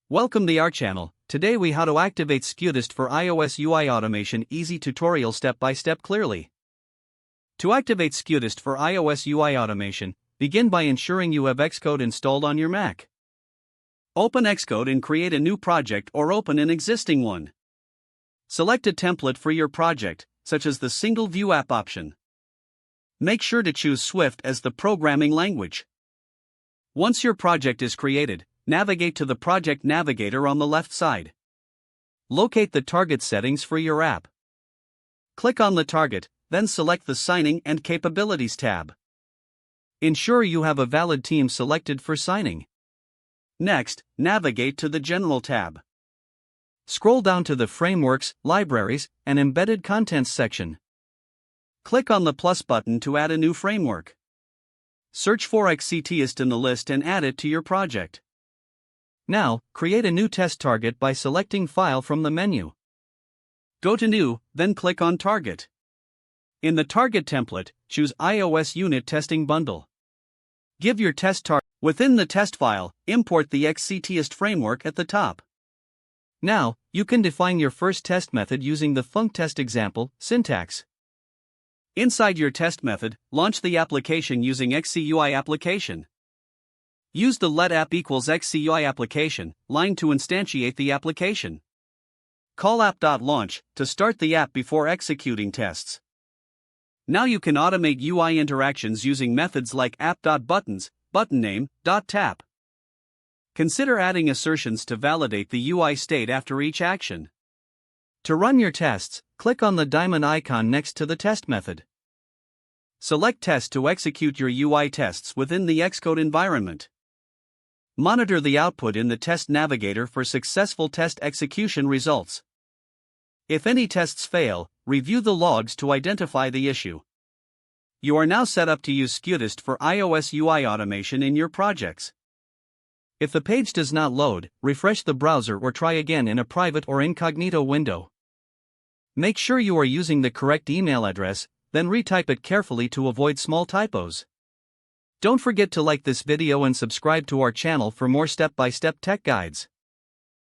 Welcome to our channel. Today we how to activate XCUITest for iOS UI automation. Easy tutorial step by step clearly. To activate XCUITest for iOS UI automation, begin by ensuring you have Xcode installed on your Mac. Open Xcode and create a new project or open an existing one. Select a template for your project, such as the single view app option. Make sure to choose Swift as the programming language. Once your project is created, navigate to the Project Navigator on the left side. Locate the target settings for your app. Click on the target, then select the Signing and Capabilities tab. Ensure you have a valid team selected for signing. Next, navigate to the General tab. Scroll down to the Frameworks, Libraries, and Embedded Contents section. Click on the plus button to add a new framework. Search for XCUITest in the list and add it to your project. Now, create a new test target by selecting File from the menu. Go to New, then click on Target. In the Target template, choose iOS Unit Testing Bundle. Give your test target. Within the test file, import the XCUITest framework at the top. Now, you can define your first test method using the funcTest example syntax. Inside your test method, launch the application using XCUI application. Use the let app equals XCUI application line to instantiate the application. Call app.launch to start the app before executing tests. Now you can automate UI interactions using methods like app.buttons, buttonname.tap. Consider adding assertions to validate the UI state after each action. To run your tests, click on the diamond icon next to the test method. Select Test to execute your UI tests within the Xcode environment. Monitor the output in the Test Navigator for successful test execution results. If any tests fail, review the logs to identify the issue. You are now set up to use XCUITest for iOS UI automation in your projects. If the page does not load, refresh the browser or try again in a private or incognito window. Make sure you are using the correct email address, then retype it carefully to avoid small typos. Don't forget to like this video and subscribe to our channel for more step-by-step tech guides.